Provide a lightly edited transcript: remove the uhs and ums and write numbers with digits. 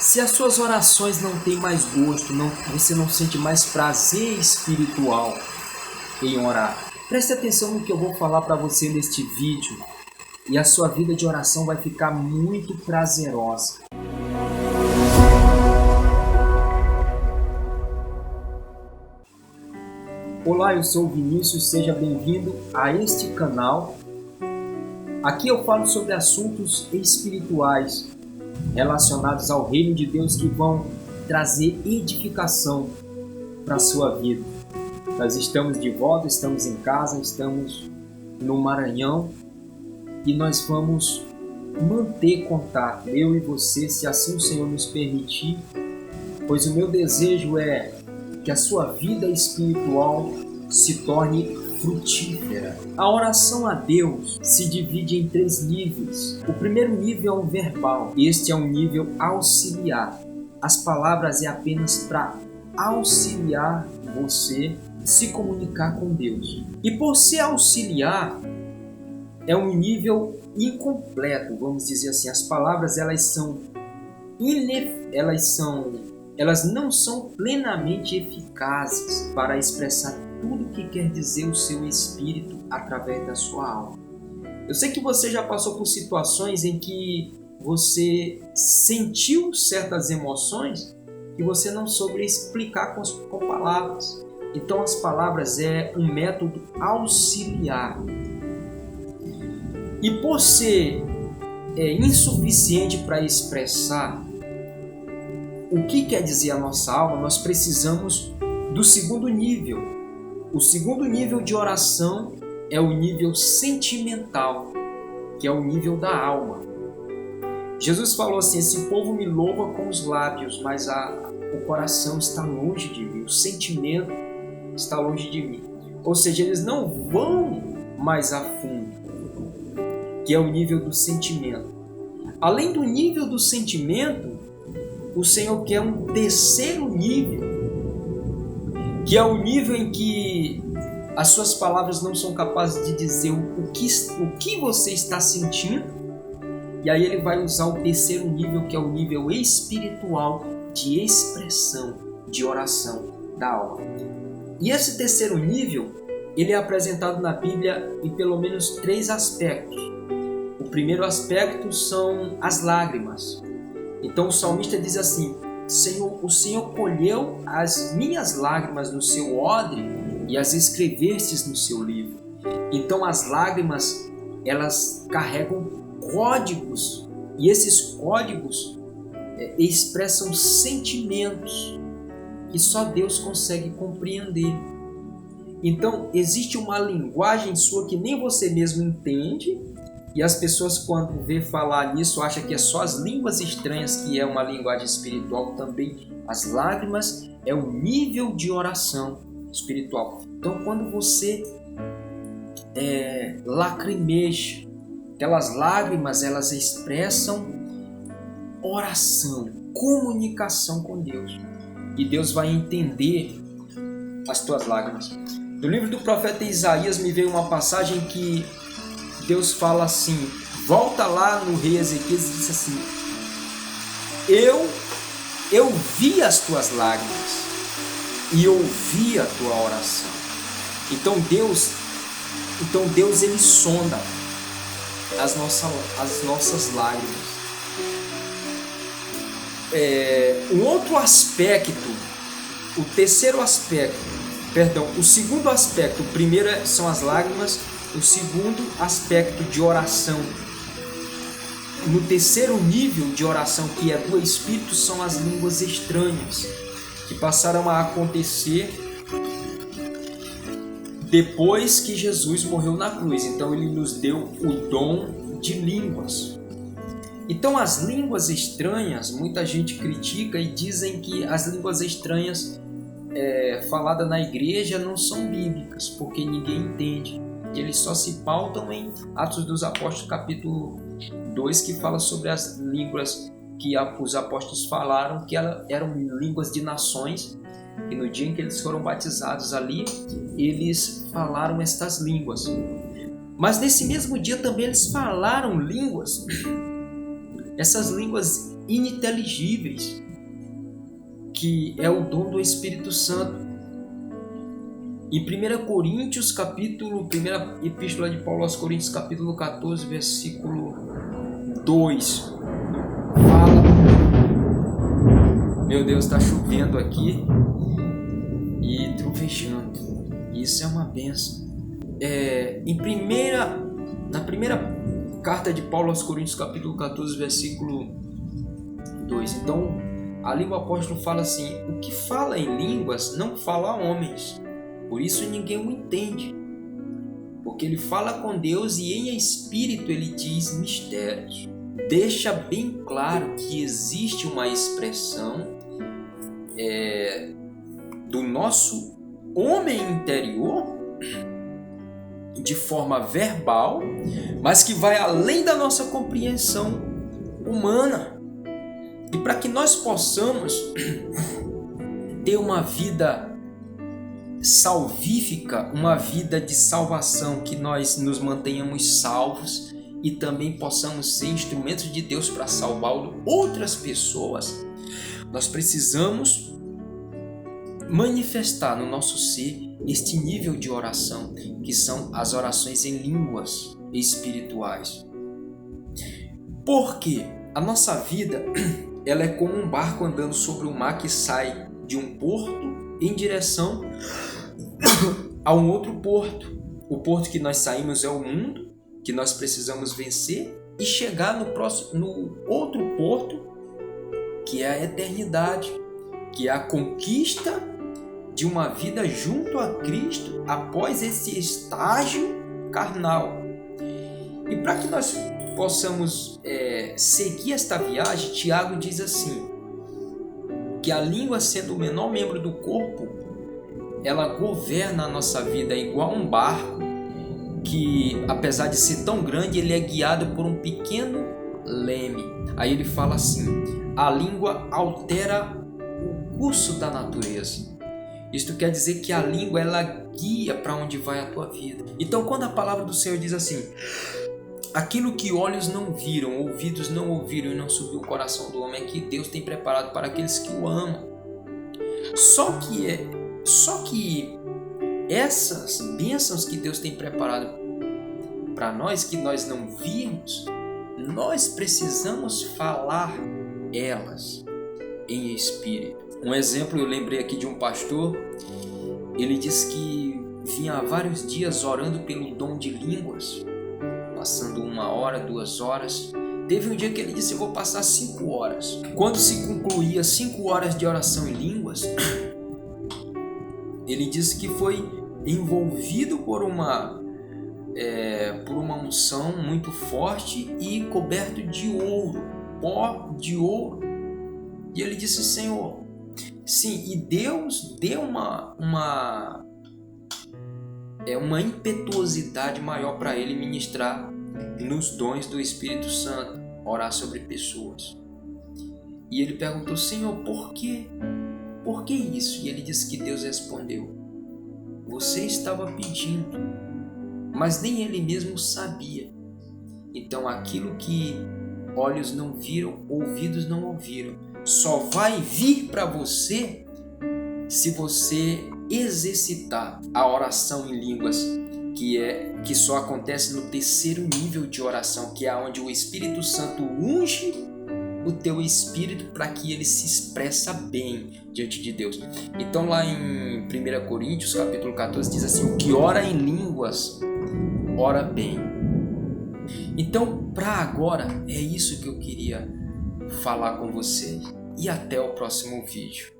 Se as suas orações não têm mais gosto, você não sente mais prazer espiritual em orar, preste atenção no que eu vou falar para você neste vídeo e a sua vida de oração vai ficar muito prazerosa. Olá, eu sou o Vinícius, seja bem-vindo a este canal. Aqui eu falo sobre assuntos espirituais relacionados ao reino de Deus que vão trazer edificação para a sua vida. Nós estamos de volta, estamos em casa, estamos no Maranhão e nós vamos manter contato, eu e você, se assim o Senhor nos permitir, pois o meu desejo é que a sua vida espiritual se torne frutífera. A oração a Deus se divide em 3 níveis. O primeiro nível é o verbal. Este é um nível auxiliar. As palavras é apenas para auxiliar você se comunicar com Deus. E por ser auxiliar, é um nível incompleto, vamos dizer assim. As palavras elas não são plenamente eficazes para expressar tudo o que quer dizer o seu espírito através da sua alma. Eu sei que você já passou por situações em que você sentiu certas emoções e você não soube explicar com palavras. Então as palavras é um método auxiliar. E por ser insuficiente para expressar o que quer dizer a nossa alma, nós precisamos do segundo nível. O segundo nível de oração é o nível sentimental, que é o nível da alma. Jesus falou assim: esse povo me louva com os lábios, mas o coração está longe de mim, o sentimento está longe de mim. Ou seja, eles não vão mais a fundo, que é o nível do sentimento. Além do nível do sentimento, o Senhor quer um terceiro nível, que é o nível em que as suas palavras não são capazes de dizer o que você está sentindo. E aí ele vai usar o terceiro nível, que é o nível espiritual de expressão, de oração da alma. E esse terceiro nível, ele é apresentado na Bíblia em pelo menos 3 aspectos. O primeiro aspecto são as lágrimas. Então o salmista diz assim: Senhor, o Senhor colheu as minhas lágrimas no seu odre e as escrevestes no seu livro. Então as lágrimas, elas carregam códigos, e esses códigos expressam sentimentos que só Deus consegue compreender. Então existe uma linguagem sua que nem você mesmo entende, e as pessoas, quando vê falar nisso, acham que é só as línguas estranhas que é uma linguagem espiritual também. As lágrimas é o nível de oração espiritual. Então, quando você lacrimeja, aquelas lágrimas, elas expressam oração, comunicação com Deus. E Deus vai entender as tuas lágrimas. No livro do profeta Isaías me veio uma passagem que Deus fala assim, volta lá no rei Ezequias e diz assim: eu vi as tuas lágrimas e ouvi a tua oração. Então Deus ele sonda as nossas lágrimas. Um outro aspecto, o segundo aspecto, o primeiro são as lágrimas. O segundo aspecto de oração, no terceiro nível de oração, que é do Espírito, são as línguas estranhas, que passaram a acontecer depois que Jesus morreu na cruz. Então ele nos deu o dom de línguas. Então as línguas estranhas, muita gente critica e dizem que as línguas estranhas faladas na igreja não são bíblicas, porque ninguém entende. Eles só se pautam em Atos dos Apóstolos, capítulo 2, que fala sobre as línguas que os apóstolos falaram, que eram línguas de nações, e no dia em que eles foram batizados ali, eles falaram estas línguas. Mas nesse mesmo dia também eles falaram línguas. Essas línguas ininteligíveis, que é o dom do Espírito Santo. Em 1 Coríntios, primeira epístola de Paulo aos Coríntios, capítulo 14, versículo 2, fala... Meu Deus, está chovendo aqui e trovejando. Isso é uma bênção. Na primeira carta de Paulo aos Coríntios, capítulo 14, versículo 2. Então, ali o apóstolo fala assim: o que fala em línguas não fala a homens, por isso ninguém o entende. Porque ele fala com Deus e em espírito ele diz mistérios. Deixa bem claro que existe uma expressão do nosso homem interior, de forma verbal, mas que vai além da nossa compreensão humana. E para que nós possamos ter uma vida salvífica, uma vida de salvação, que nós nos mantenhamos salvos e também possamos ser instrumentos de Deus para salvar outras pessoas, nós precisamos manifestar no nosso ser este nível de oração, que são as orações em línguas espirituais. Porque a nossa vida, ela é como um barco andando sobre o mar que sai de um porto em direção a um outro porto. O porto que nós saímos é o mundo, que nós precisamos vencer e chegar no outro porto, que é a eternidade, que é a conquista de uma vida junto a Cristo após esse estágio carnal. E para que nós possamos seguir esta viagem, Tiago diz assim, que a língua, sendo o menor membro do corpo, ela governa a nossa vida igual um barco que, apesar de ser tão grande, ele é guiado por um pequeno leme. Aí ele fala assim: a língua altera o curso da natureza. Isto quer dizer que a língua, ela guia para onde vai a tua vida. Então, quando a palavra do Senhor diz assim: aquilo que olhos não viram, ouvidos não ouviram e não subiu o coração do homem, é que Deus tem preparado para aqueles que o amam. Só que essas bênçãos que Deus tem preparado para nós, que nós não vimos, nós precisamos falar elas em espírito. Um exemplo, eu lembrei aqui de um pastor. Ele disse que vinha há vários dias orando pelo dom de línguas, passando 1 hora, 2 horas. Teve um dia que ele disse: eu vou passar 5 horas. Quando se concluía 5 horas de oração em línguas, ele disse que foi envolvido por uma unção muito forte e coberto de ouro, pó de ouro. E ele disse: Senhor, sim, e Deus deu uma impetuosidade maior para ele ministrar nos dons do Espírito Santo, orar sobre pessoas. E ele perguntou: Senhor, por quê? Por que isso? E ele disse que Deus respondeu: você estava pedindo, mas nem ele mesmo sabia. Então aquilo que olhos não viram, ouvidos não ouviram, só vai vir para você se você exercitar a oração em línguas, que só acontece no 3º nível de oração, que é onde o Espírito Santo unge o teu espírito para que ele se expressa bem diante de Deus. Então lá em 1 Coríntios capítulo 14 diz assim: o que ora em línguas, ora bem. Então, para agora, é isso que eu queria falar com vocês. E até o próximo vídeo.